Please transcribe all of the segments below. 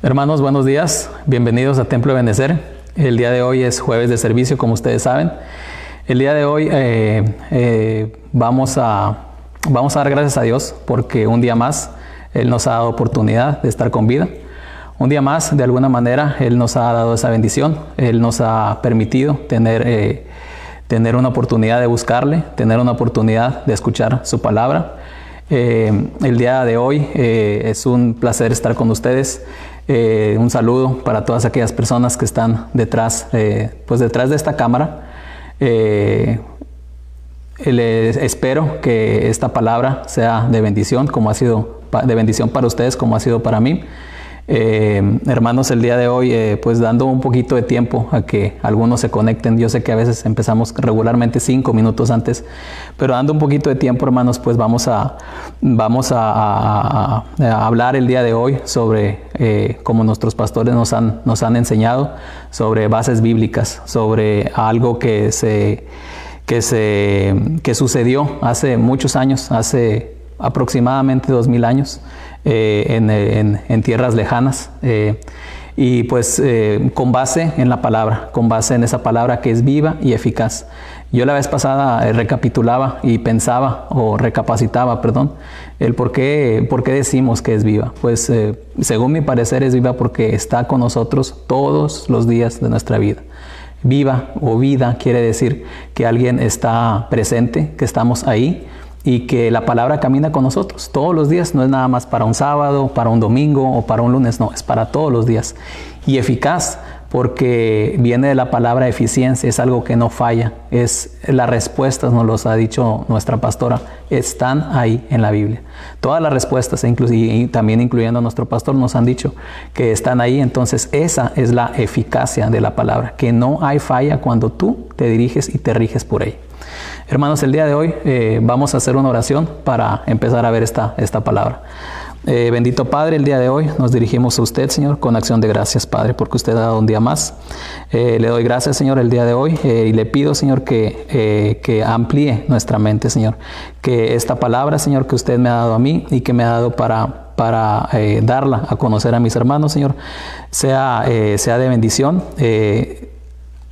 Hermanos, buenos días. Bienvenidos a Templo Ebenezer. El día de hoy es jueves de servicio, como ustedes saben. El día de hoy vamos a dar gracias a Dios porque un día más Él nos ha dado oportunidad de estar con vida. Un día más, de alguna manera, Él nos ha dado esa bendición. Él nos ha permitido tener una oportunidad de buscarle, tener una oportunidad de escuchar su palabra. El día de hoy es un placer estar con ustedes. Un saludo para todas aquellas personas que están detrás de esta cámara. Espero que esta palabra sea de bendición, como ha sido de bendición para ustedes, como ha sido para mí. Hermanos, el día de hoy pues dando un poquito de tiempo a que algunos se conecten. Yo sé que a veces empezamos regularmente 5 minutos antes, pero dando un poquito de tiempo, hermanos, pues vamos a hablar el día de hoy sobre como nuestros pastores nos han enseñado, sobre bases bíblicas, sobre algo que sucedió hace muchos años, hace aproximadamente 2000 años. En tierras lejanas y pues con base en la palabra, con base en esa palabra que es viva y eficaz. Yo la vez pasada recapitulaba y pensaba o recapacitaba, el por qué decimos que es viva. Pues según mi parecer es viva porque está con nosotros todos los días de nuestra vida. Viva o vida quiere decir que alguien está presente, que estamos ahí, y que la palabra camina con nosotros todos los días. No es nada más para un sábado, para un domingo o para un lunes, no, es para todos los días. Y eficaz porque viene de la palabra eficiencia, es algo que no falla, es las respuestas, nos los ha dicho nuestra pastora, están ahí en la Biblia. Todas las respuestas, y también incluyendo a nuestro pastor, nos han dicho que están ahí. Entonces esa es la eficacia de la palabra, que no hay falla cuando tú te diriges y te riges por ella. Hermanos, el día de hoy vamos a hacer una oración para empezar a ver esta palabra. Bendito Padre, el día de hoy nos dirigimos a usted, Señor, con acción de gracias, Padre, porque usted ha dado un día más. Le doy gracias, Señor, el día de hoy y le pido, Señor, que amplíe nuestra mente, Señor. Que esta palabra, Señor, que usted me ha dado a mí y que me ha dado para darla a conocer a mis hermanos, Señor, sea de bendición.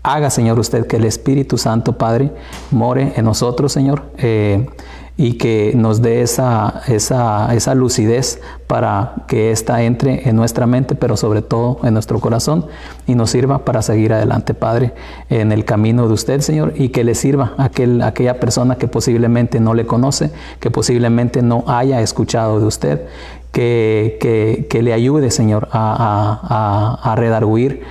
Haga, Señor, usted que el Espíritu Santo, Padre, more en nosotros, Señor, y que nos dé esa lucidez para que ésta entre en nuestra mente, pero sobre todo en nuestro corazón, y nos sirva para seguir adelante, Padre, en el camino de usted, Señor, y que le sirva a aquella persona que posiblemente no le conoce, que posiblemente no haya escuchado de usted, que le ayude, Señor, a redarguir,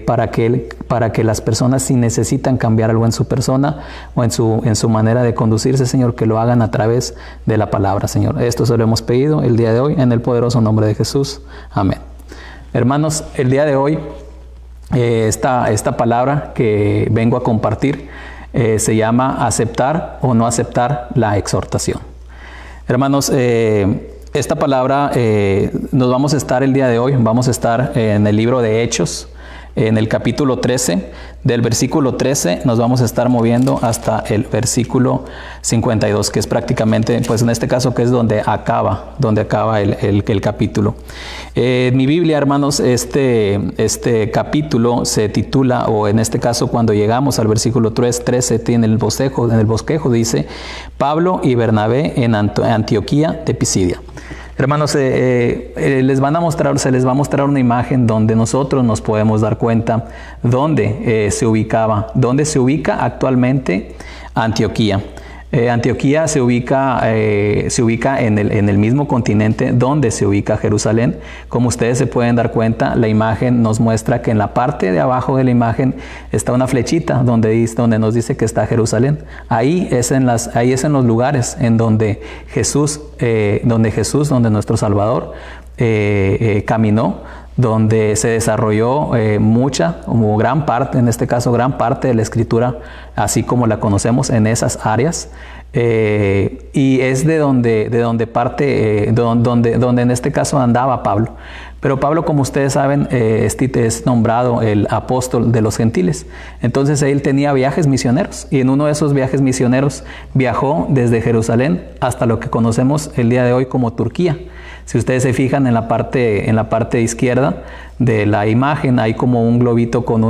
para que las personas, si necesitan cambiar algo en su persona o en su manera de conducirse, Señor, que lo hagan a través de la palabra, Señor. Esto se lo hemos pedido el día de hoy en el poderoso nombre de Jesús. Amén. Hermanos, el día de hoy esta palabra que vengo a compartir se llama aceptar o no aceptar la exhortación. Hermanos, esta palabra nos vamos a estar el día de hoy, vamos a estar en el libro de Hechos, en el capítulo 13, del versículo 13 nos vamos a estar moviendo hasta el versículo 52, que es prácticamente, pues en este caso, que es donde acaba el capítulo. En mi Biblia, hermanos, este capítulo se titula, o en este caso cuando llegamos al versículo 13, tiene el bosquejo dice, Pablo y Bernabé en Antioquía de Pisidia. Hermanos, se les va a mostrar una imagen donde nosotros nos podemos dar cuenta dónde se ubica actualmente Antioquía. Antioquía se ubica en el mismo continente donde se ubica Jerusalén. Como ustedes se pueden dar cuenta, la imagen nos muestra que en la parte de abajo de la imagen está una flechita donde nos dice que está Jerusalén. Ahí es en los lugares en donde donde nuestro Salvador caminó, donde se desarrolló gran parte de la Escritura, así como la conocemos, en esas áreas. Y es donde en este caso andaba Pablo. Pero Pablo, como ustedes saben, es nombrado el apóstol de los gentiles. Entonces él tenía viajes misioneros, y en uno de esos viajes misioneros viajó desde Jerusalén hasta lo que conocemos el día de hoy como Turquía. Si ustedes se fijan en la parte izquierda de la imagen, hay como un globito como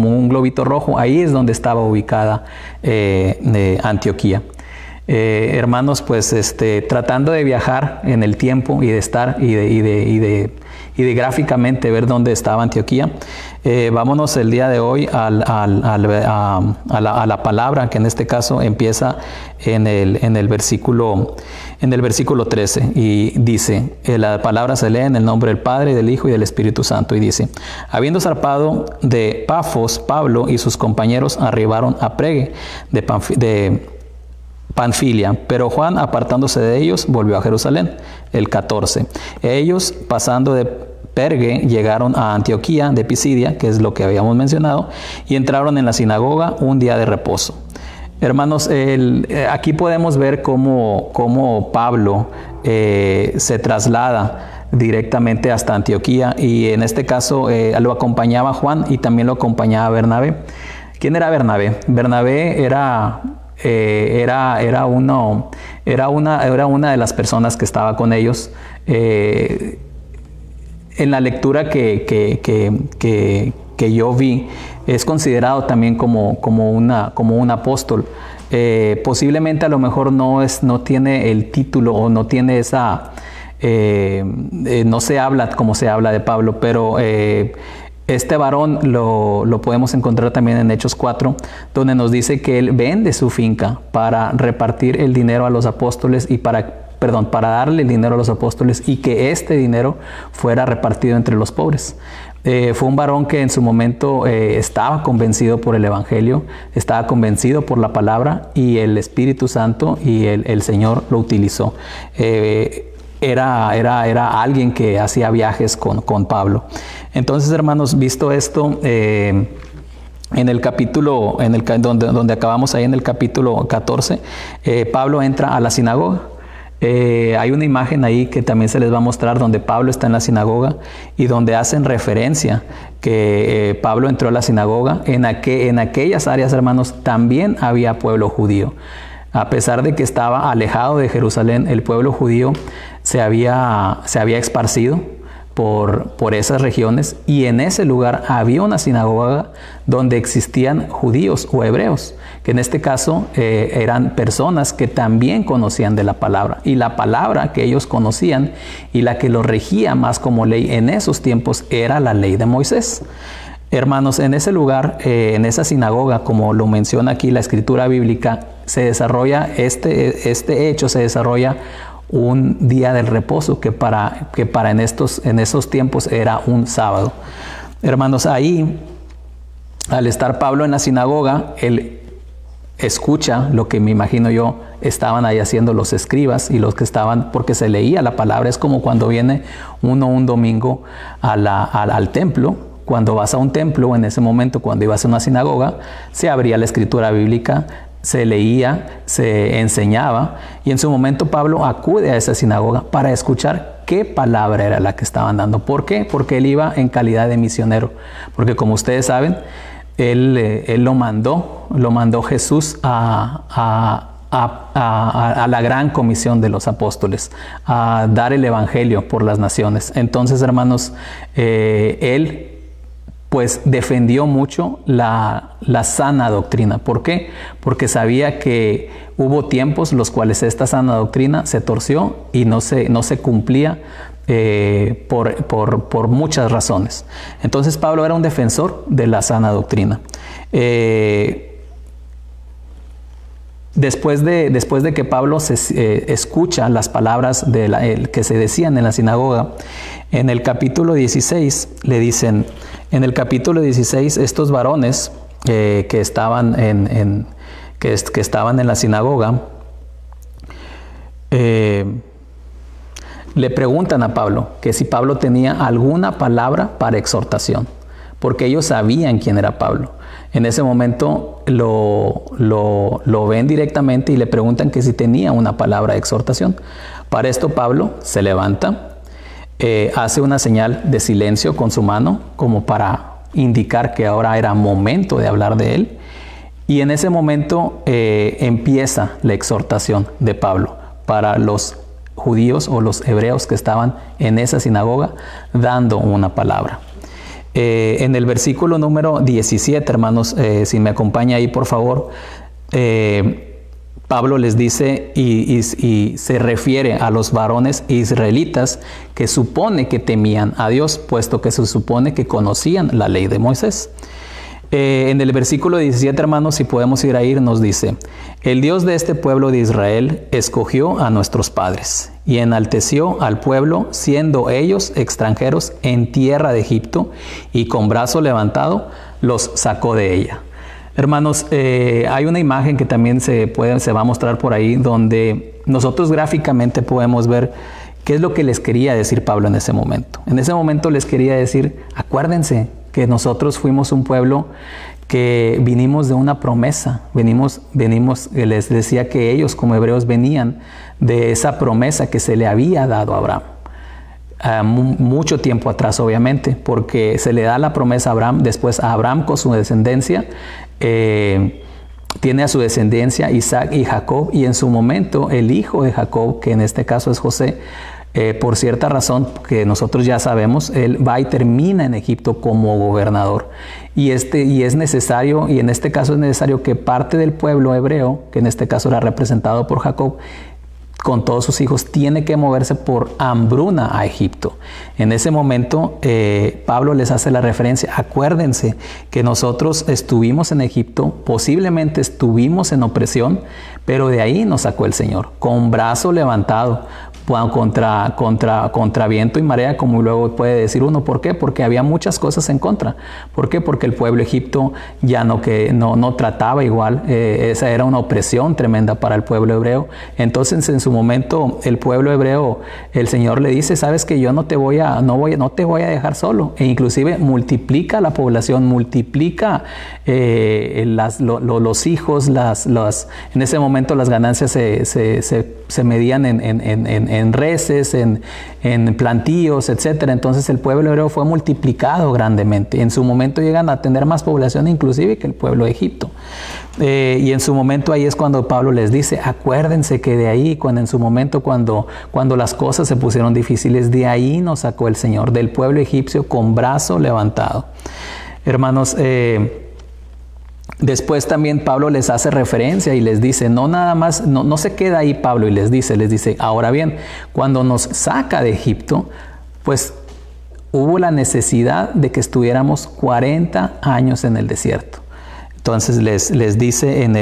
un globito rojo. Ahí es donde estaba ubicada Antioquía. Hermanos, pues tratando de viajar en el tiempo y de estar y de gráficamente ver dónde estaba Antioquía, vámonos el día de hoy a la palabra, que en este caso empieza en el versículo 13, y dice, la palabra se lee en el nombre del Padre, del Hijo y del Espíritu Santo, y dice: habiendo zarpado de Pafos, Pablo y sus compañeros arribaron a Perge de Panfilia, pero Juan, apartándose de ellos, volvió a Jerusalén. El 14. Ellos, pasando de Perge, llegaron a Antioquía de Pisidia, que es lo que habíamos mencionado, y entraron en la sinagoga un día de reposo. Hermanos, aquí podemos ver cómo Pablo se traslada directamente hasta Antioquía, y en este caso lo acompañaba Juan y también lo acompañaba Bernabé. ¿Quién era Bernabé? Bernabé era una de las personas que estaba con ellos. En la lectura que yo vi, es considerado también como un apóstol. Posiblemente a lo mejor no tiene el título, o no tiene esa, no se habla como se habla de Pablo, pero este varón lo podemos encontrar también en Hechos 4, donde nos dice que él vende su finca para repartir el dinero a los apóstoles y para darle el dinero a los apóstoles, y que este dinero fuera repartido entre los pobres. Fue un varón que en su momento estaba convencido por el Evangelio, estaba convencido por la palabra, y el Espíritu Santo y el Señor lo utilizó. Era alguien que hacía viajes con Pablo. Entonces, hermanos, visto esto, en el capítulo, donde acabamos ahí en el capítulo 14, Pablo entra a la sinagoga. Hay una imagen ahí que también se les va a mostrar, donde Pablo está en la sinagoga y donde hacen referencia que Pablo entró a la sinagoga. En aquellas áreas, hermanos, también había pueblo judío. A pesar de que estaba alejado de Jerusalén, el pueblo judío se había esparcido por esas regiones, y en ese lugar había una sinagoga donde existían judíos o hebreos, que en este caso eran personas que también conocían de la palabra, y la palabra que ellos conocían y la que los regía más como ley en esos tiempos era la ley de Moisés. Hermanos, en ese lugar, en esa sinagoga, como lo menciona aquí la escritura bíblica, se desarrolla este hecho, se desarrolla un día del reposo, que para en esos tiempos era un sábado. Hermanos, ahí, al estar Pablo en la sinagoga, él escucha lo que me imagino yo estaban ahí haciendo los escribas y los que estaban, porque se leía la palabra. Es como cuando viene uno un domingo al templo. Cuando vas a un templo, en ese momento, cuando ibas a una sinagoga, se abría la escritura bíblica, se leía, se enseñaba, y en su momento Pablo acude a esa sinagoga para escuchar qué palabra era la que estaban dando. ¿Por qué? Porque él iba en calidad de misionero, porque como ustedes saben, él lo mandó Jesús a la gran comisión de los apóstoles, a dar el evangelio por las naciones. Entonces, hermanos, él pues defendió mucho la sana doctrina. ¿Por qué? Porque sabía que hubo tiempos los cuales esta sana doctrina se torció y no se cumplía por muchas razones. Entonces Pablo era un defensor de la sana doctrina. Después de que Pablo escucha las palabras que se decían en la sinagoga, en el capítulo 16 le dicen, en el capítulo 16 estos varones que estaban en la sinagoga le preguntan a Pablo que si Pablo tenía alguna palabra para exhortación, porque ellos sabían quién era Pablo. En ese momento lo ven directamente y le preguntan que si tenía una palabra de exhortación. Para esto Pablo se levanta, hace una señal de silencio con su mano, como para indicar que ahora era momento de hablar de él. Y en ese momento empieza la exhortación de Pablo para los judíos o los hebreos que estaban en esa sinagoga dando una palabra. En el versículo número 17, hermanos, si me acompaña ahí por favor, Pablo les dice y se refiere a los varones israelitas que supone que temían a Dios, puesto que se supone que conocían la ley de Moisés. En el versículo 17, hermanos, si podemos ir ahí, nos dice: el Dios de este pueblo de Israel escogió a nuestros padres y enalteció al pueblo, siendo ellos extranjeros en tierra de Egipto, y con brazo levantado los sacó de ella. Hermanos, hay una imagen que también se va a mostrar por ahí, donde nosotros gráficamente podemos ver qué es lo que les quería decir Pablo en ese momento. En ese momento les quería decir: acuérdense que nosotros fuimos un pueblo que vinimos de una promesa, les decía que ellos como hebreos venían de esa promesa que se le había dado a Abraham. Mucho tiempo atrás, obviamente, porque se le da la promesa a Abraham, después a Abraham con su descendencia, tiene a su descendencia Isaac y Jacob, y en su momento el hijo de Jacob, que en este caso es José, por cierta razón que nosotros ya sabemos, él va y termina en Egipto como gobernador. Y es necesario, y en este caso es necesario que parte del pueblo hebreo, que en este caso era representado por Jacob, con todos sus hijos, tiene que moverse por hambruna a Egipto. En ese momento, Pablo les hace la referencia: acuérdense que nosotros estuvimos en Egipto, posiblemente estuvimos en opresión, pero de ahí nos sacó el Señor, con brazo levantado, contra viento y marea, como luego puede decir uno. ¿Por qué? Porque había muchas cosas en contra. ¿Por qué? Porque el pueblo egipto ya no trataba igual. Esa era una opresión tremenda para el pueblo hebreo. Entonces, en su momento, el pueblo hebreo, el Señor le dice: sabes que yo no te voy a dejar solo. E inclusive multiplica la población, multiplica los hijos, en ese momento las ganancias se medían en reses, en plantíos, etcétera. Entonces el pueblo hebreo fue multiplicado grandemente. En su momento llegan a tener más población inclusive que el pueblo de Egipto. Y en su momento ahí es cuando Pablo les dice: acuérdense que de ahí, en su momento cuando las cosas se pusieron difíciles, de ahí nos sacó el Señor, del pueblo egipcio, con brazo levantado. Hermanos, después también Pablo les hace referencia y les dice, no se queda ahí Pablo, y les dice, ahora bien, cuando nos saca de Egipto, pues hubo la necesidad de que estuviéramos 40 años en el desierto. Entonces les dice en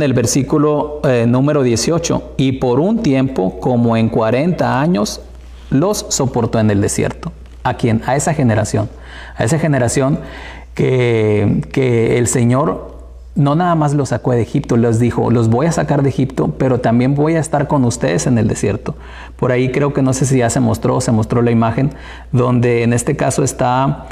el versículo número 18, y por un tiempo como en 40 años los soportó en el desierto. ¿A quién? A esa generación que el Señor no nada más los sacó de Egipto, les dijo: los voy a sacar de Egipto, pero también voy a estar con ustedes en el desierto. Por ahí creo que no sé si ya se mostró la imagen, donde en este caso está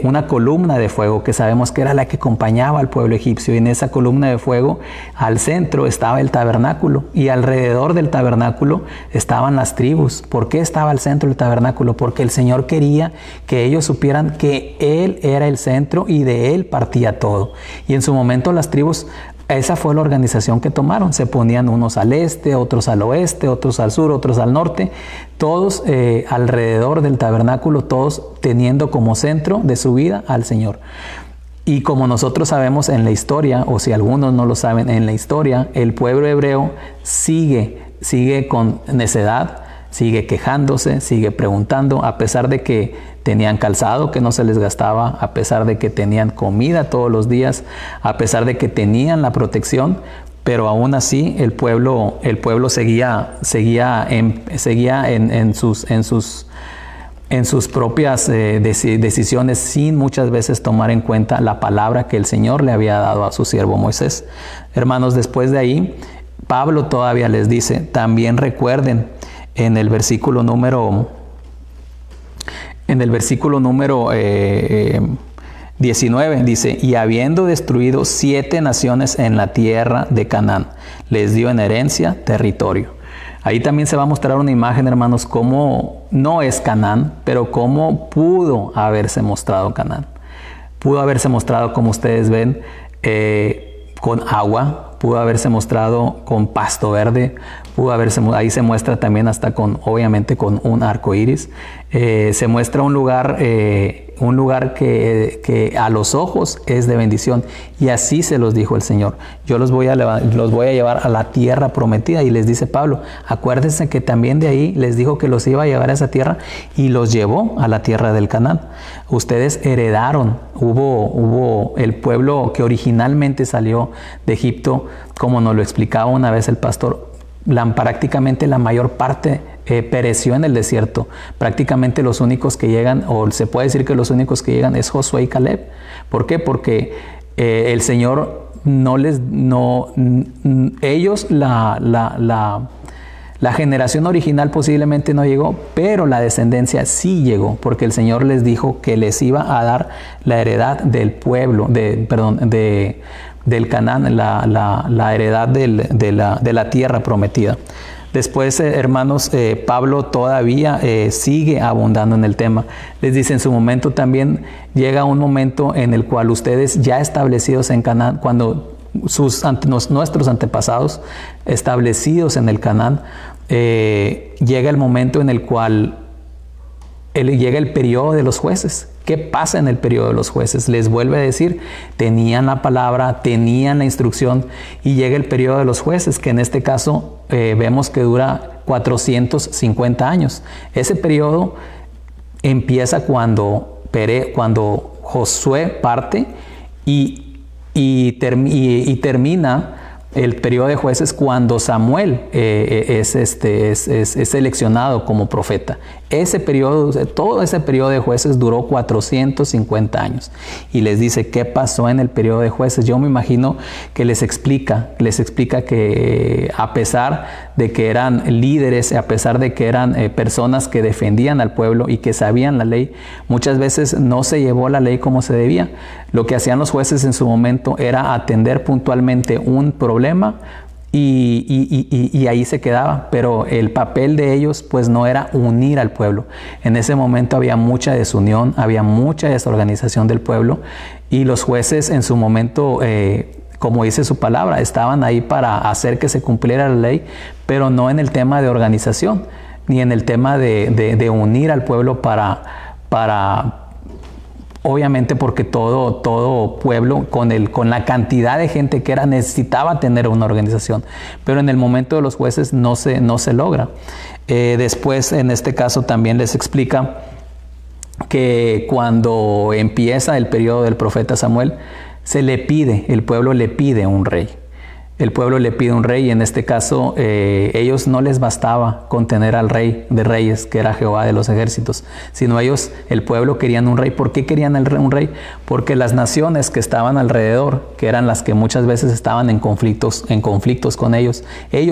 una columna de fuego, que sabemos que era la que acompañaba al pueblo egipcio, y en esa columna de fuego al centro estaba el tabernáculo, y alrededor del tabernáculo estaban las tribus. ¿Por qué estaba al centro del tabernáculo? Porque el Señor quería que ellos supieran que Él era el centro y de Él partía todo. Y en su momento las tribus, esa fue la organización que tomaron. Se ponían unos al este, otros al oeste, otros al sur, otros al norte, todos alrededor del tabernáculo, todos teniendo como centro de su vida al Señor. Y como nosotros sabemos en la historia, o si algunos no lo saben, en la historia, el pueblo hebreo sigue con necedad, sigue quejándose, sigue preguntando, a pesar de que tenían calzado que no se les gastaba, a pesar de que tenían comida todos los días, a pesar de que tenían la protección, pero aún así el pueblo seguía en sus propias decisiones, sin muchas veces tomar en cuenta la palabra que el Señor le había dado a su siervo Moisés. Hermanos, después de ahí, Pablo todavía les dice: también recuerden, en el versículo número 19 dice: y habiendo destruido 7 naciones en la tierra de Canaán, les dio en herencia territorio. Ahí también se va a mostrar una imagen, hermanos, cómo no es Canaán, pero cómo pudo haberse mostrado Canaán. Pudo haberse mostrado, como ustedes ven, con agua, pudo haberse mostrado con pasto verde, ahí se muestra también hasta obviamente con un arco iris. Se muestra un lugar que a los ojos es de bendición, y así se los dijo el Señor: yo los voy a llevar a la tierra prometida. Y les dice Pablo: acuérdense que también de ahí les dijo que los iba a llevar a esa tierra, y los llevó a la tierra del Canaán. Ustedes heredaron, hubo el pueblo que originalmente salió de Egipto, como nos lo explicaba una vez el pastor, prácticamente la mayor parte pereció en el desierto. Prácticamente los únicos que llegan, o se puede decir que los únicos que llegan, es Josué y Caleb. ¿Por qué? Porque el Señor ellos, la generación original posiblemente no llegó, pero la descendencia sí llegó, porque el Señor les dijo que les iba a dar la heredad del pueblo, del Canaán, la heredad de la tierra prometida. Después, hermanos, Pablo todavía sigue abundando en el tema. Les dice: en su momento también llega un momento en el cual ustedes, ya establecidos en Canaán, cuando nuestros antepasados establecidos en el Canaán, llega el momento en el cual llega el periodo de los jueces. ¿Qué pasa en el periodo de los jueces? Les vuelve a decir: tenían la palabra, tenían la instrucción, y llega el periodo de los jueces, que en este caso vemos que dura 450 años. Ese periodo empieza cuando Josué parte, y termina el periodo de jueces cuando Samuel es seleccionado como profeta. Todo ese periodo de jueces duró 450 años. Y les dice: ¿qué pasó en el periodo de jueces? Yo me imagino que les explica que a pesar de que eran líderes, a pesar de que eran personas que defendían al pueblo y que sabían la ley, muchas veces no se llevó la ley como se debía. Lo que hacían los jueces en su momento era atender puntualmente un problema, y ahí se quedaba, pero el papel de ellos pues no era unir al pueblo. En ese momento había mucha desunión, había mucha desorganización del pueblo, y los jueces en su momento, como dice su palabra, estaban ahí para hacer que se cumpliera la ley, pero no en el tema de organización, ni en el tema de unir al pueblo para obviamente, porque todo pueblo con la cantidad de gente que era, necesitaba tener una organización, pero en el momento de los jueces no se logra. Después, en este caso, también les explica que cuando empieza el periodo del profeta Samuel, el pueblo le pide un rey. El pueblo le pide un rey, y en este caso ellos no les bastaba con tener al rey de reyes, que era Jehová de los ejércitos, sino el pueblo querían un rey. ¿Por qué querían un rey? Porque las naciones que estaban alrededor, que eran las que muchas veces estaban en conflictos con ellos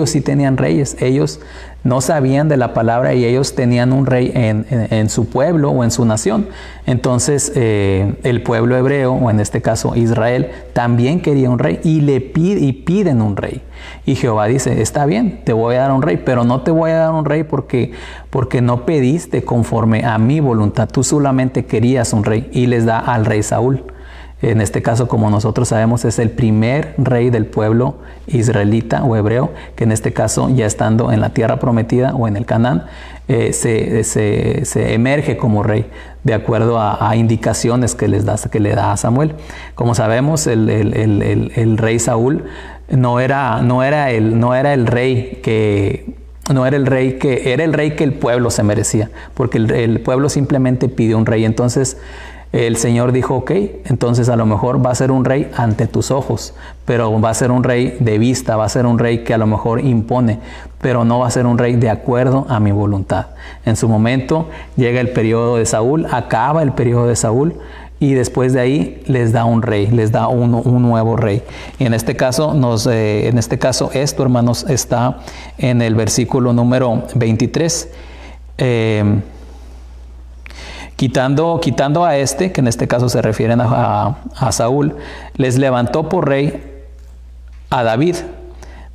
sí tenían reyes. Ellos no sabían de la palabra, y ellos tenían un rey en su pueblo o en su nación. Entonces el pueblo hebreo, o en este caso Israel, también quería un rey, y piden un rey. Y Jehová dice: está bien, te voy a dar un rey, pero no te voy a dar un rey porque no pediste conforme a mi voluntad. Tú solamente querías un rey, y les da al rey Saúl. En este caso, como nosotros sabemos, es el primer rey del pueblo israelita o hebreo, que en este caso, ya estando en la tierra prometida o en el Canaán, se emerge como rey, de acuerdo a indicaciones que le da a Samuel. Como sabemos, el rey Saúl no era el rey que el pueblo se merecía, porque el pueblo simplemente pidió un rey. Entonces el Señor dijo: ok, entonces a lo mejor va a ser un rey ante tus ojos, pero va a ser un rey de vista, va a ser un rey que a lo mejor impone, pero no va a ser un rey de acuerdo a mi voluntad. En su momento llega el periodo de Saúl, acaba el periodo de Saúl, y después de ahí les da un rey, les da un nuevo rey. Y en este caso, esto, hermanos, está en el versículo número 23. Quitando a que en este caso se refieren a Saúl, les levantó por rey a David,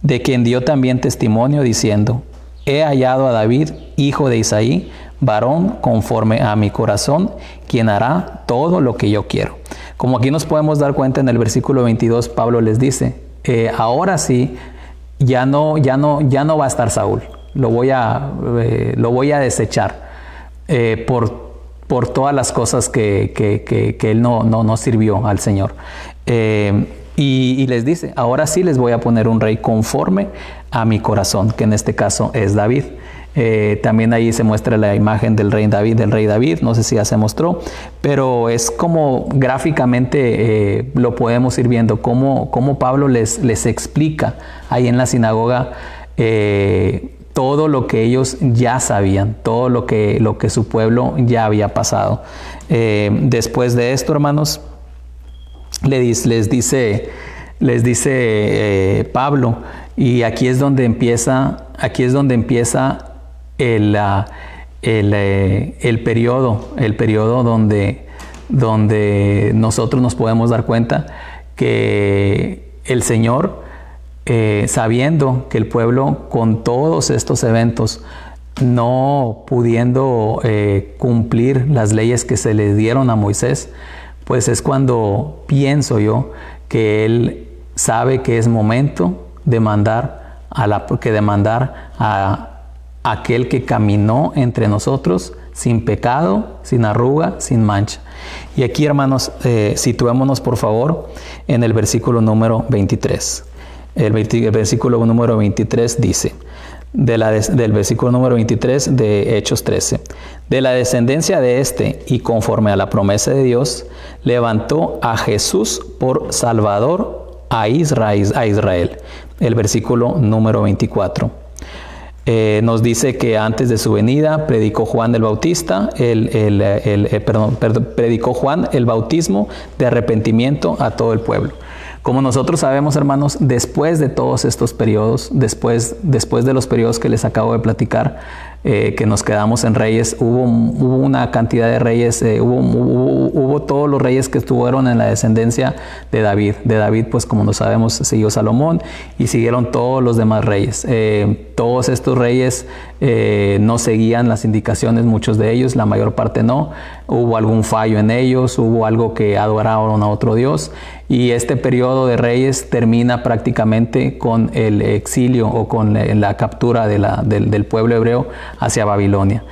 de quien dio también testimonio diciendo: he hallado a David, hijo de Isaí, varón conforme a mi corazón, quien hará todo lo que yo quiero. Como aquí nos podemos dar cuenta en el versículo 22, Pablo les dice: ahora sí, ya no va a estar Saúl. Lo voy a desechar por todas las cosas que él no sirvió al Señor. Y les dice, ahora sí les voy a poner un rey conforme a mi corazón, que en este caso es David. También ahí se muestra la imagen del rey David, no sé si ya se mostró, pero es como gráficamente lo podemos ir viendo, cómo Pablo les explica ahí en la sinagoga todo lo que ellos ya sabían, todo lo que su pueblo ya había pasado. Después de esto, hermanos, les dice Pablo, y aquí es donde empieza el periodo donde nosotros nos podemos dar cuenta que el Señor, sabiendo que el pueblo, con todos estos eventos, no pudiendo cumplir las leyes que se le dieron a Moisés, pues es cuando pienso yo que Él sabe que es momento de demandar a aquel que caminó entre nosotros sin pecado, sin arruga, sin mancha. Y aquí, hermanos, situémonos por favor en el versículo número 23. El versículo número 23 dice, del versículo número 23 de Hechos 13, de la descendencia de este, y conforme a la promesa de Dios, levantó a Jesús por Salvador a Israel. El versículo número 24. Nos dice que antes de su venida predicó Juan el Bautista, predicó Juan el bautismo de arrepentimiento a todo el pueblo. Como nosotros sabemos, hermanos, después de todos estos periodos, después de los periodos que les acabo de platicar, que nos quedamos en reyes, hubo una cantidad de reyes, hubo todos los reyes que estuvieron en la descendencia de David. De David, pues como no sabemos, siguió Salomón y siguieron todos los demás reyes. Todos estos reyes no seguían las indicaciones, muchos de ellos, la mayor parte no. Hubo algún fallo en ellos, hubo algo que adoraron a otro Dios. Y este periodo de reyes termina prácticamente con el exilio o con la captura del pueblo hebreo hacia Babilonia.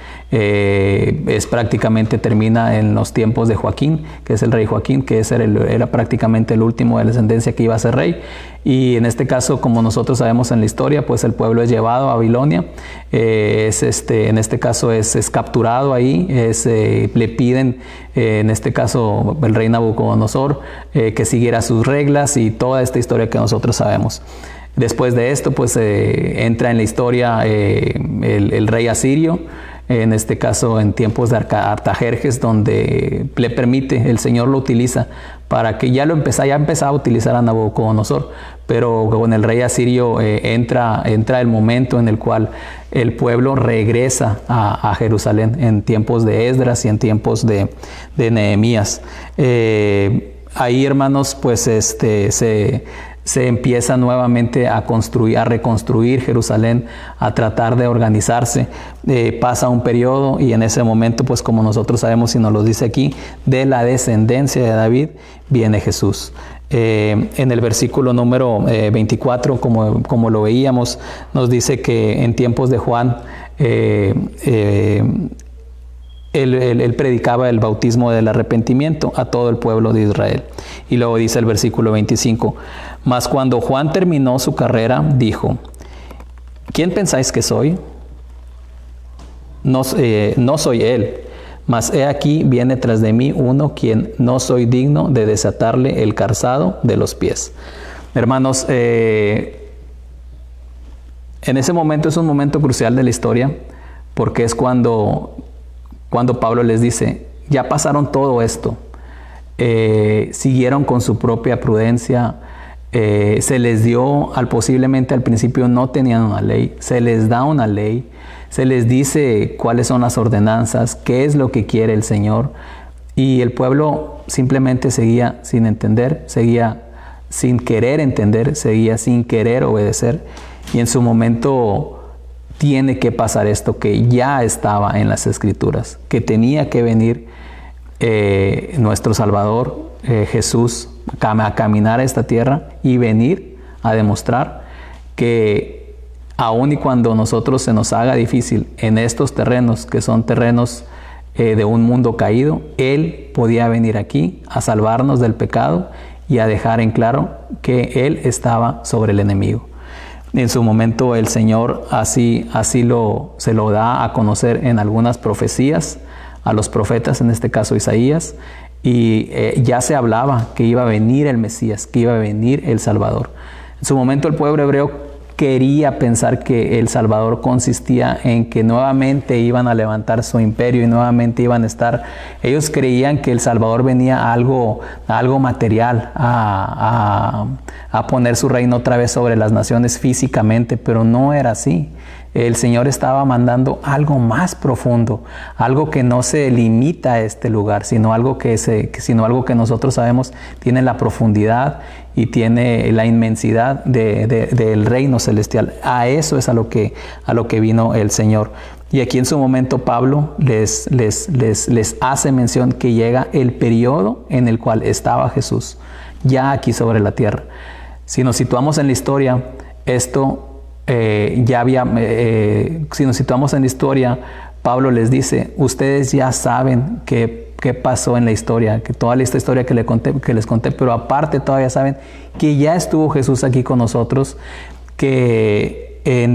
Prácticamente termina en los tiempos de Joaquín, que es el rey Joaquín, que era prácticamente el último de la descendencia que iba a ser rey. Y en este caso, como nosotros sabemos en la historia, pues el pueblo es llevado a Babilonia, en este caso es capturado ahí, le piden, en este caso el rey Nabucodonosor, que siguiera sus reglas y toda esta historia que nosotros sabemos. Después de esto, pues entra en la historia el rey asirio, en este caso en tiempos de Artajerjes, donde le permite, el Señor lo utiliza para que ya empezaba a utilizar a Nabucodonosor, pero con el rey asirio entra el momento en el cual el pueblo regresa a Jerusalén en tiempos de Esdras y en tiempos de Nehemías. Ahí, hermanos, pues se empieza nuevamente a reconstruir Jerusalén, a tratar de organizarse. Pasa un periodo y en ese momento, pues como nosotros sabemos y nos lo dice aquí, de la descendencia de David viene Jesús. En el versículo número 24, como lo veíamos, nos dice que en tiempos de Juan, él predicaba el bautismo del arrepentimiento a todo el pueblo de Israel. Y luego dice el versículo 25, mas cuando Juan terminó su carrera, dijo, ¿quién pensáis que soy? No soy él, mas he aquí viene tras de mí uno quien no soy digno de desatarle el calzado de los pies. Hermanos, en ese momento es un momento crucial de la historia, porque es cuando Pablo les dice, ya pasaron todo esto, siguieron con su propia prudencia, se les dio, posiblemente al principio no tenían una ley, se les da una ley, se les dice cuáles son las ordenanzas, qué es lo que quiere el Señor, y el pueblo simplemente seguía sin entender, seguía sin querer entender, seguía sin querer obedecer, y en su momento tiene que pasar esto que ya estaba en las Escrituras, que tenía que venir nuestro Salvador Jesús a caminar a esta tierra y venir a demostrar que aun y cuando nosotros se nos haga difícil en estos terrenos, que son terrenos de un mundo caído, Él podía venir aquí a salvarnos del pecado y a dejar en claro que Él estaba sobre el enemigo. En su momento el Señor se lo da a conocer en algunas profecías a los profetas, en este caso Isaías, y ya se hablaba que iba a venir el Mesías, que iba a venir el Salvador. En su momento el pueblo hebreo quería pensar que el Salvador consistía en que nuevamente iban a levantar su imperio y nuevamente iban a estar. Ellos creían que el Salvador venía a algo material, a poner su reino otra vez sobre las naciones físicamente, pero no era así. El Señor estaba mandando algo más profundo, algo que no se limita a este lugar, sino algo que nosotros sabemos tiene la profundidad y tiene la inmensidad del reino celestial. A eso es a lo que vino el Señor. Y aquí en su momento Pablo les hace mención que llega el periodo en el cual estaba Jesús, ya aquí sobre la tierra. Si nos situamos en la historia, si nos situamos en la historia, Pablo les dice, ustedes ya saben qué pasó en la historia, que toda esta historia que les conté, pero aparte todavía saben que ya estuvo Jesús aquí con nosotros,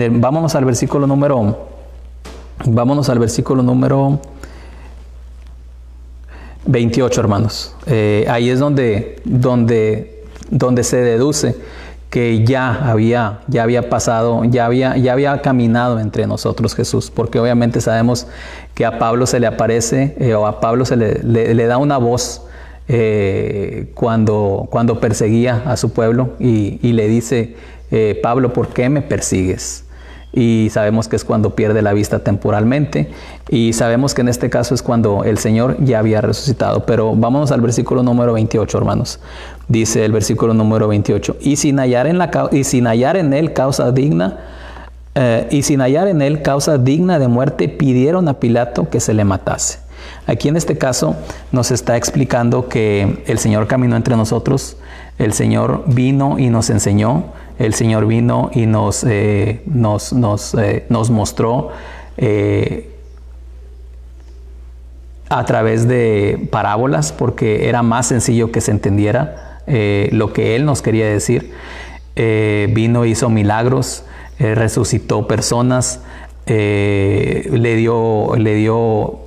vámonos al versículo número 28, hermanos. Ahí es donde se deduce que ya había pasado, ya había caminado entre nosotros Jesús, porque obviamente sabemos que a Pablo se le aparece, o a Pablo se le da una voz cuando perseguía a su pueblo y le dice, Pablo, ¿por qué me persigues? Y sabemos que es cuando pierde la vista temporalmente, y sabemos que en este caso es cuando el Señor ya había resucitado. Pero vámonos al versículo número 28, hermanos. Dice el versículo número 28, y sin hallar en él causa digna de muerte, pidieron a Pilato que se le matase. Aquí en este caso nos está explicando que el Señor caminó entre nosotros, el Señor vino y nos enseñó, el Señor vino y nos mostró a través de parábolas, porque era más sencillo que se entendiera lo que Él nos quería decir. Vino, hizo milagros, resucitó personas,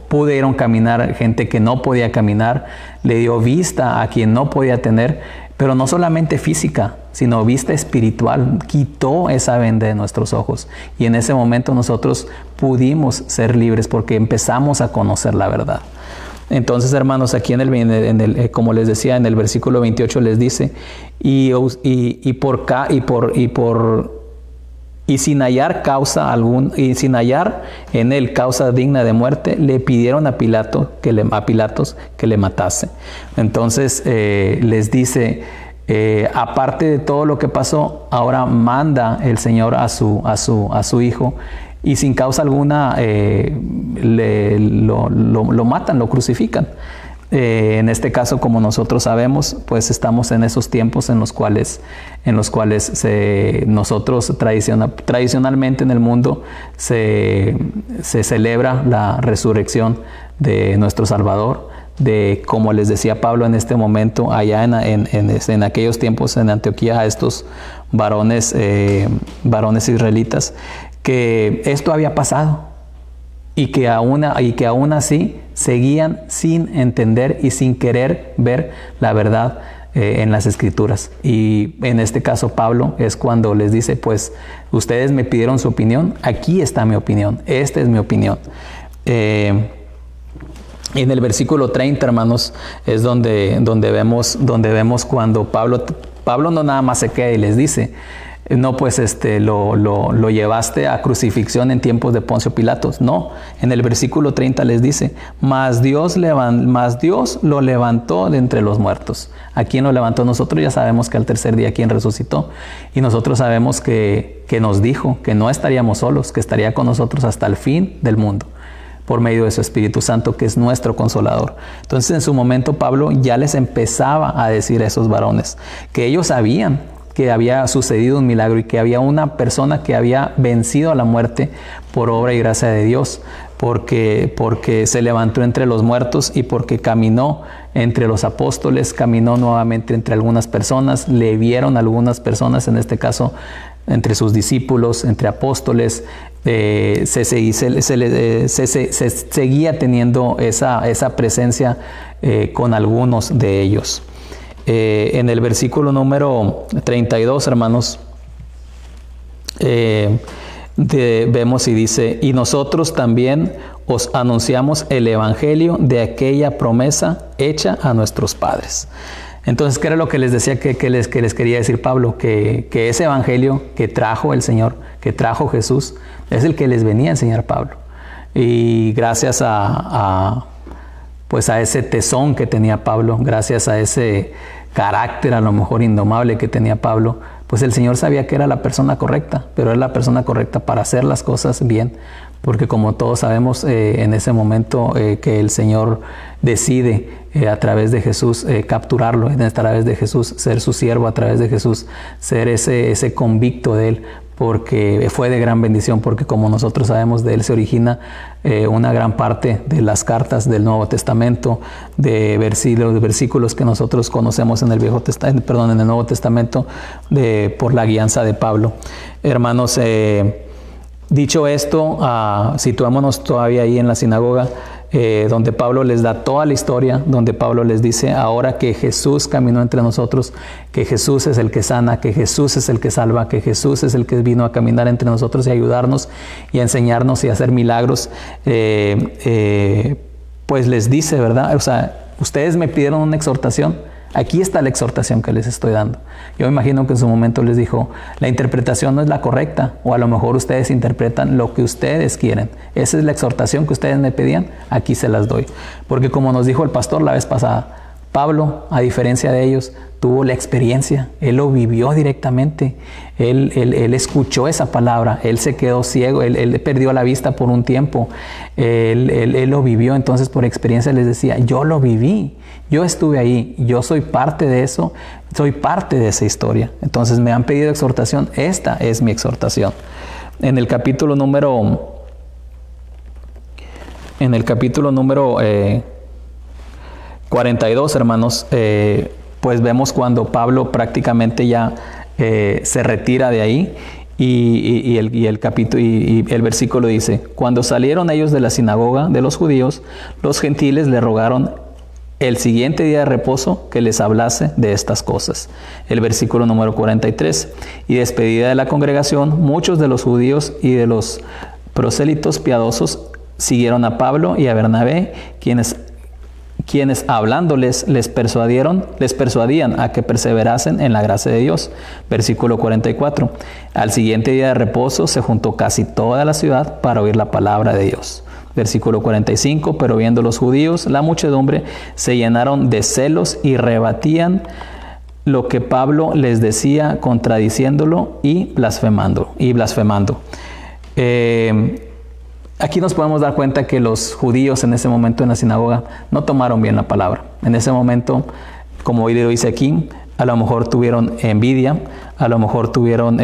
pudieron caminar gente que no podía caminar, le dio vista a quien no podía tener, pero no solamente física, sino vista espiritual. Quitó esa venda de nuestros ojos, y en ese momento nosotros pudimos ser libres porque empezamos a conocer la verdad. Entonces, hermanos, aquí como les decía, en el versículo 28 les dice, y sin hallar en él causa digna de muerte, le pidieron a Pilatos que le matase. Entonces les dice, aparte de todo lo que pasó, ahora manda el Señor a su hijo, y sin causa alguna lo matan, lo crucifican. En este caso, como nosotros sabemos, pues estamos en esos tiempos en los cuales nosotros tradicionalmente en el mundo se celebra la resurrección de nuestro Salvador, de, como les decía Pablo en este momento, allá en aquellos tiempos en Antioquía, a estos varones israelitas, que esto había pasado, y que aún así seguían sin entender y sin querer ver la verdad en las Escrituras. Y en este caso Pablo es cuando les dice, pues ustedes me pidieron su opinión, aquí está mi opinión, esta es mi opinión. En el versículo 30, hermanos, es donde vemos cuando Pablo no nada más se queda y les dice, no, pues lo llevaste a crucifixión en tiempos de Poncio Pilatos. No, en el versículo 30 les dice, mas Dios lo levantó de entre los muertos. ¿A quién lo levantó? Nosotros ya sabemos que al tercer día quien resucitó, y nosotros sabemos que nos dijo que no estaríamos solos, que estaría con nosotros hasta el fin del mundo, por medio de su Espíritu Santo, que es nuestro Consolador. Entonces, en su momento Pablo ya les empezaba a decir a esos varones que ellos sabían que había sucedido un milagro y que había una persona que había vencido a la muerte por obra y gracia de Dios, porque se levantó entre los muertos y porque caminó entre los apóstoles, caminó nuevamente entre algunas personas, le vieron algunas personas, en este caso entre sus discípulos, entre apóstoles, se seguía teniendo esa presencia con algunos de ellos. En el versículo número 32, hermanos, vemos y dice: y nosotros también os anunciamos el evangelio de aquella promesa hecha a nuestros padres. Entonces, ¿qué era lo que les decía que les quería decir Pablo? Que ese evangelio que trajo el Señor, que trajo Jesús, es el que les venía a enseñar Pablo. Y gracias pues a ese tesón que tenía Pablo, gracias a ese carácter a lo mejor indomable que tenía Pablo, pues el Señor sabía que era la persona correcta, pero era la persona correcta para hacer las cosas bien, porque como todos sabemos, en ese momento que el Señor decide a través de Jesús capturarlo, a través de Jesús ser su siervo, a través de Jesús ser ese convicto de Él, porque fue de gran bendición, porque como nosotros sabemos, de Él se origina una gran parte de las cartas del Nuevo Testamento, de versículos que nosotros conocemos en el en el Nuevo Testamento, por la guianza de Pablo. Hermanos, dicho esto, situémonos todavía ahí en la sinagoga, donde Pablo les da toda la historia, donde Pablo les dice: ahora que Jesús caminó entre nosotros, que Jesús es el que sana, que Jesús es el que salva, que Jesús es el que vino a caminar entre nosotros y ayudarnos y a enseñarnos y a hacer milagros, pues les dice, ¿verdad? O sea, ustedes me pidieron una exhortación. Aquí está la exhortación que les estoy dando. Yo imagino que en su momento les dijo: la interpretación no es la correcta, o a lo mejor ustedes interpretan lo que ustedes quieren. Esa es la exhortación que ustedes me pedían, aquí se las doy. Porque como nos dijo el pastor la vez pasada, Pablo, a diferencia de ellos, tuvo la experiencia, él lo vivió directamente, él escuchó esa palabra, él se quedó ciego, él perdió la vista por un tiempo, él lo vivió. Entonces por experiencia les decía: yo lo viví, yo estuve ahí, yo soy parte de eso, soy parte de esa historia. Entonces me han pedido exhortación, esta es mi exhortación. En el capítulo número 42, hermanos, pues vemos cuando Pablo prácticamente ya se retira de ahí, y el versículo dice: cuando salieron ellos de la sinagoga de los judíos, los gentiles le rogaron el siguiente día de reposo que les hablase de estas cosas. El versículo número 43: y despedida de la congregación, muchos de los judíos y de los prosélitos piadosos siguieron a Pablo y a Bernabé, quienes hablándoles les persuadían a que perseverasen en la gracia de Dios. Versículo 44: al siguiente día de reposo se juntó casi toda la ciudad para oír la palabra de Dios. Versículo 45: pero viendo los judíos la muchedumbre, se llenaron de celos y rebatían lo que Pablo les decía, contradiciéndolo y blasfemando. Aquí nos podemos dar cuenta que los judíos en ese momento en la sinagoga no tomaron bien la palabra. En ese momento, como hoy lo dice aquí, a lo mejor tuvieron envidia, a lo mejor tuvieron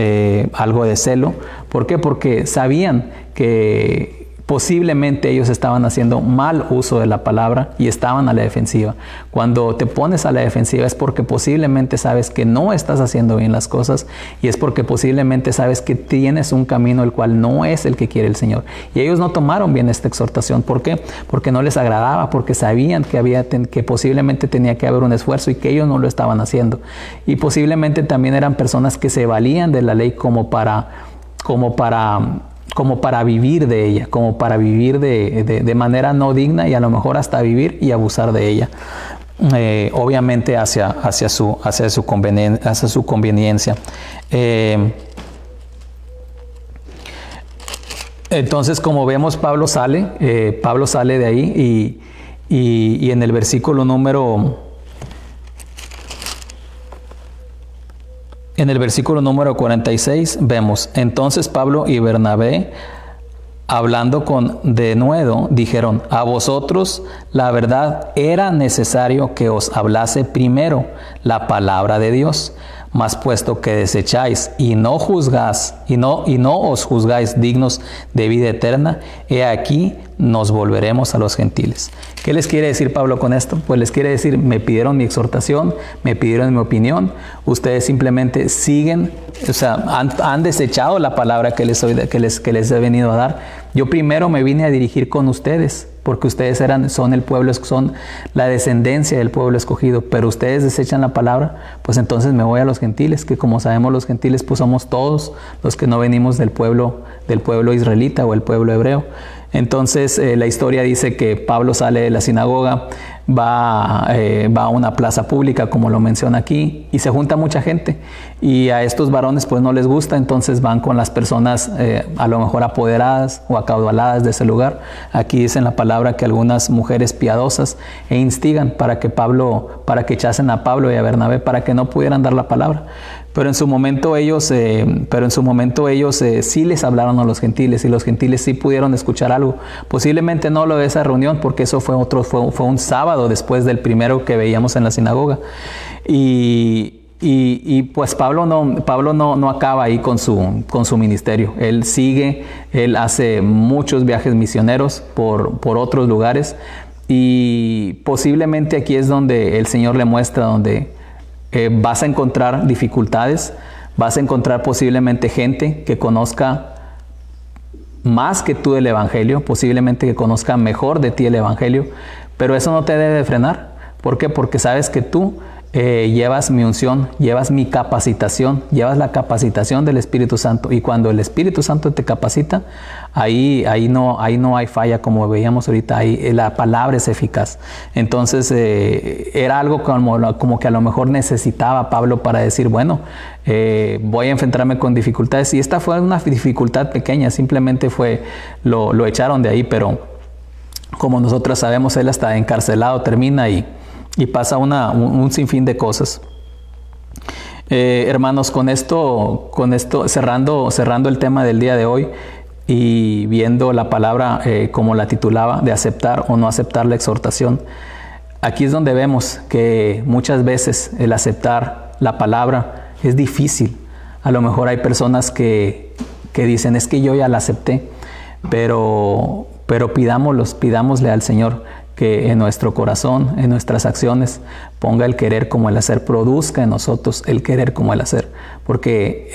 algo de celo. ¿Por qué? Porque sabían que posiblemente ellos estaban haciendo mal uso de la palabra y estaban a la defensiva. Cuando te pones a la defensiva es porque posiblemente sabes que no estás haciendo bien las cosas, y es porque posiblemente sabes que tienes un camino el cual no es el que quiere el Señor. Y ellos no tomaron bien esta exhortación. ¿Por qué? Porque no les agradaba, porque sabían que posiblemente tenía que haber un esfuerzo y que ellos no lo estaban haciendo. Y posiblemente también eran personas que se valían de la ley como para vivir de ella, como para vivir de manera no digna, y a lo mejor hasta vivir y abusar de ella, obviamente hacia su conveniencia. Entonces, como vemos, Pablo sale de ahí, y en el versículo número 46 vemos: entonces Pablo y Bernabé, hablando con denuedo, dijeron: a vosotros la verdad era necesario que os hablase primero la palabra de Dios, Mas puesto que desecháis y no juzgáis, y no os juzgáis dignos de vida eterna, he aquí nos volveremos a los gentiles. ¿Qué les quiere decir Pablo con esto? Pues les quiere decir, me pidieron mi exhortación, me pidieron mi opinión, ustedes simplemente siguen, o sea, han desechado la palabra que les he venido a dar. Yo primero me vine a dirigir con ustedes, porque ustedes son el pueblo, son la descendencia del pueblo escogido, pero ustedes desechan la palabra, pues entonces me voy a los gentiles, que como sabemos los gentiles pues somos todos los que no venimos del pueblo israelita o el pueblo hebreo. Entonces la historia dice que Pablo sale de la sinagoga, va a una plaza pública, como lo menciona aquí, y se junta mucha gente. Y a estos varones pues no les gusta, entonces van con las personas a lo mejor apoderadas o acaudaladas de ese lugar. Aquí dice en la palabra que algunas mujeres piadosas instigan para que echasen a Pablo y a Bernabé para que no pudieran dar la palabra. Pero en su momento ellos sí les hablaron a los gentiles, y los gentiles sí pudieron escuchar algo. Posiblemente no lo de esa reunión, porque eso fue un sábado después del primero que veíamos en la sinagoga. Y pues Pablo no acaba ahí con su ministerio. Él hace muchos viajes misioneros por otros lugares, y posiblemente aquí es donde el Señor le muestra donde vas a encontrar dificultades, vas a encontrar posiblemente gente que conozca más que tú el Evangelio, posiblemente que conozca mejor de ti el Evangelio, pero eso no te debe de frenar. ¿Por qué? Porque sabes que tú llevas mi unción, llevas mi capacitación, llevas la capacitación del Espíritu Santo, y cuando el Espíritu Santo te capacita, ahí no hay falla, como veíamos ahorita, ahí la palabra es eficaz. Entonces era algo como que a lo mejor necesitaba Pablo para decir, bueno, voy a enfrentarme con dificultades, y esta fue una dificultad pequeña, simplemente lo echaron de ahí, pero como nosotros sabemos, él hasta encarcelado termina y pasa un sinfín de cosas. Hermanos, con esto cerrando el tema del día de hoy y viendo la palabra como la titulaba, de aceptar o no aceptar la exhortación, aquí es donde vemos que muchas veces el aceptar la palabra es difícil. A lo mejor hay personas que dicen, es que yo ya la acepté, pero pidámosle al Señor que en nuestro corazón, en nuestras acciones, ponga el querer como el hacer, produzca en nosotros el querer como el hacer. Porque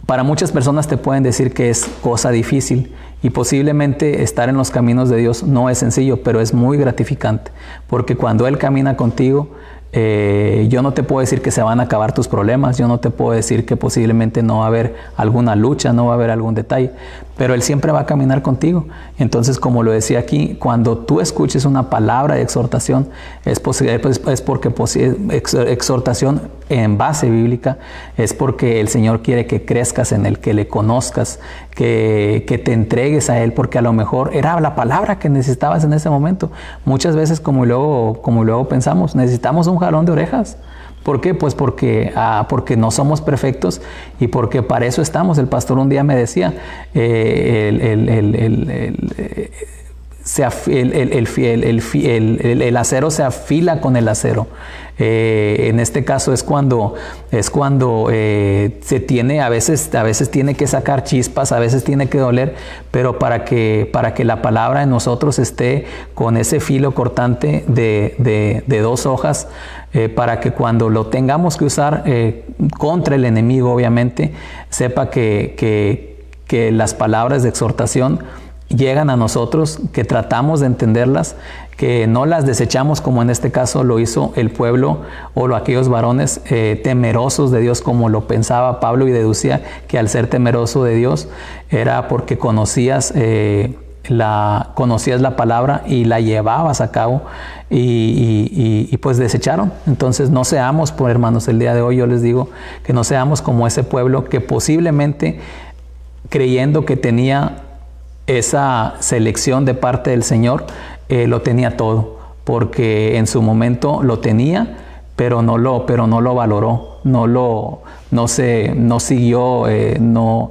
para muchas personas te pueden decir que es cosa difícil, y posiblemente estar en los caminos de Dios no es sencillo, pero es muy gratificante. Porque cuando Él camina contigo, yo no te puedo decir que se van a acabar tus problemas, yo no te puedo decir que posiblemente no va a haber alguna lucha, no va a haber algún detalle, pero Él siempre va a caminar contigo. Entonces, como lo decía aquí, cuando tú escuches una palabra de exhortación, es porque exhortación en base bíblica, es porque el Señor quiere que crezcas en Él, que le conozcas, que te entregues a Él, porque a lo mejor era la palabra que necesitabas en ese momento. Muchas veces, como luego pensamos, necesitamos un jalón de orejas. ¿Por qué? Pues porque no somos perfectos, y porque para eso estamos. El pastor un día me decía, el acero se afila con el acero. En este caso es cuando se tiene, a veces tiene que sacar chispas, a veces tiene que doler, pero para que la palabra en nosotros esté con ese filo cortante de dos hojas, para que cuando lo tengamos que usar contra el enemigo, obviamente, sepa que las palabras de exhortación llegan a nosotros, que tratamos de entenderlas, que no las desechamos como en este caso lo hizo el pueblo o aquellos varones temerosos de Dios, como lo pensaba Pablo, y deducía que al ser temeroso de Dios era porque conocías la palabra y la llevabas a cabo, y pues desecharon. Entonces no seamos, por hermanos, el día de hoy yo les digo que no seamos como ese pueblo que posiblemente, creyendo que tenía esa selección de parte del Señor, lo tenía todo, porque en su momento lo tenía, pero no lo valoró, no siguió, no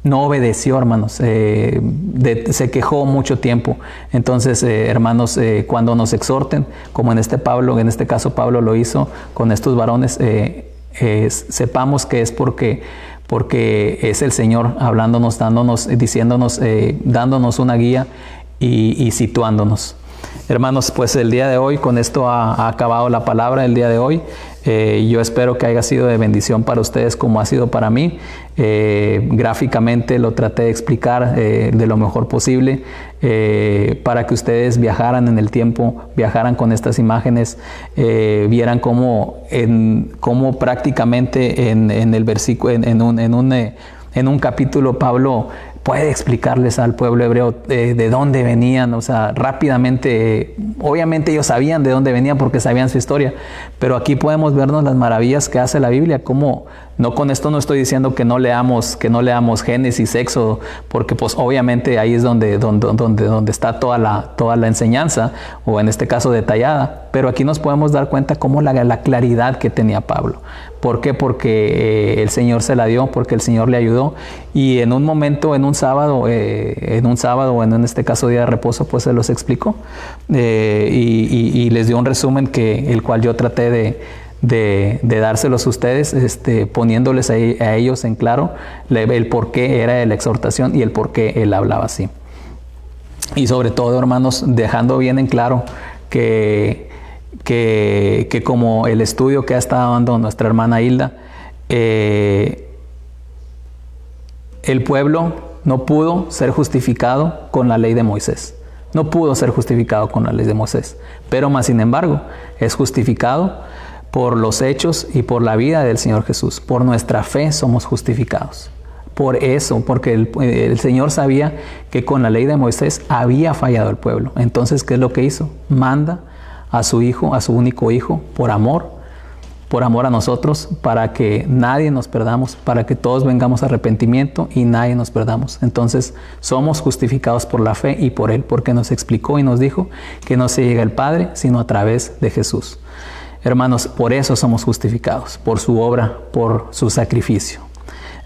no obedeció, hermanos, se quejó mucho tiempo. Entonces, hermanos, cuando nos exhorten, como en este caso Pablo lo hizo con estos varones, sepamos que es porque es el Señor hablándonos, diciéndonos, dándonos una guía y situándonos. Hermanos, pues el día de hoy, con esto ha acabado la palabra el día de hoy. Yo espero que haya sido de bendición para ustedes como ha sido para mí. Gráficamente lo traté de explicar de lo mejor posible para que ustedes viajaran en el tiempo, viajaran con estas imágenes, vieran cómo prácticamente en el versículo, en un capítulo Pablo puede explicarles al pueblo hebreo de dónde venían, o sea, rápidamente. Obviamente ellos sabían de dónde venían porque sabían su historia, pero aquí podemos vernos las maravillas que hace la Biblia. Como no, con esto no estoy diciendo que no leamos Génesis, Éxodo, porque pues obviamente ahí es donde está toda la enseñanza, o en este caso detallada, pero aquí nos podemos dar cuenta cómo la claridad que tenía Pablo. ¿Por qué? Porque el Señor se la dio, porque el Señor le ayudó, y en un momento, en un sábado, o en este caso día de reposo, pues se los explicó y les dio un resumen el cual yo traté de dárselos a ustedes, poniéndoles a ellos en claro el por qué era la exhortación y el por qué él hablaba así. Y sobre todo, hermanos, dejando bien en claro que como el estudio que ha estado dando nuestra hermana Hilda, el pueblo no pudo ser justificado con la ley de Moisés. No pudo ser justificado con la ley de Moisés, pero más sin embargo es justificado por los hechos y por la vida del Señor Jesús. Por nuestra fe somos justificados. Por eso, porque el Señor sabía que con la ley de Moisés había fallado el pueblo. Entonces, ¿qué es lo que hizo? Manda a su Hijo, a su único Hijo, por amor a nosotros, para que nadie nos perdamos, para que todos vengamos a arrepentimiento y nadie nos perdamos. Entonces somos justificados por la fe y por Él, porque nos explicó y nos dijo que no se llega al Padre sino a través de Jesús. Hermanos, por eso somos justificados, por su obra, por su sacrificio.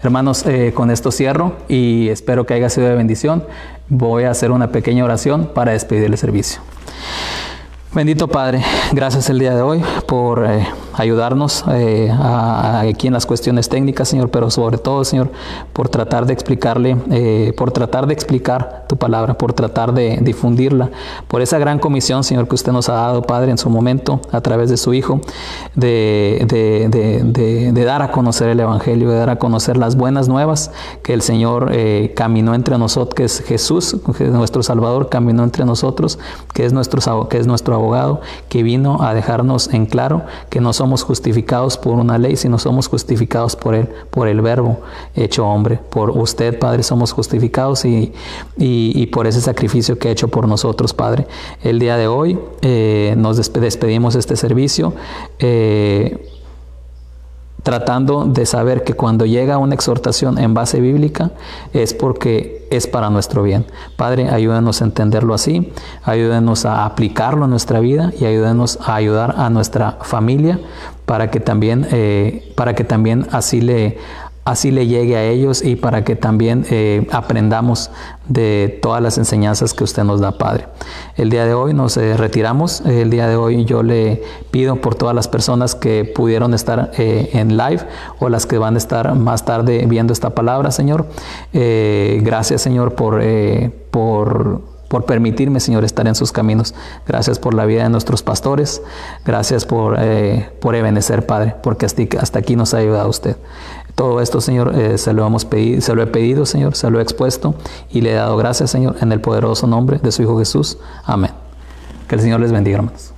Hermanos, con esto cierro y espero que haya sido de bendición. Voy a hacer una pequeña oración para despedir el servicio. Bendito Padre, gracias el día de hoy por ayudarnos aquí en las cuestiones técnicas, Señor, pero sobre todo, Señor, por tratar de explicar tu palabra, por tratar de difundirla, por esa gran comisión, Señor, que usted nos ha dado, Padre, en su momento, a través de su Hijo, de dar a conocer el Evangelio, de dar a conocer las buenas nuevas, que el Señor caminó entre nosotros, que es Jesús, que es nuestro Salvador, caminó entre nosotros, que es nuestro abogado, que vino a dejarnos en claro que no somos justificados por una ley, sino somos justificados por Él, por el Verbo hecho hombre. Por usted, Padre, somos justificados y por ese sacrificio que ha hecho por nosotros, Padre. El día de hoy nos despedimos de este servicio, tratando de saber que cuando llega una exhortación en base bíblica es porque es para nuestro bien. Padre, ayúdanos a entenderlo así, ayúdanos a aplicarlo en nuestra vida y ayúdanos a ayudar a nuestra familia para que también así le llegue a ellos y para que también aprendamos de todas las enseñanzas que usted nos da, Padre. El día de hoy nos retiramos. El día de hoy yo le pido por todas las personas que pudieron estar en live o las que van a estar más tarde viendo esta palabra, Señor. Gracias, Señor, por permitirme, Señor, estar en sus caminos. Gracias por la vida de nuestros pastores. Gracias por Ebenezer, Padre, porque hasta aquí nos ha ayudado usted. Todo esto, Señor, se lo he pedido, Señor, se lo he expuesto y le he dado gracias, Señor, en el poderoso nombre de su Hijo Jesús. Amén. Que el Señor les bendiga, hermanos.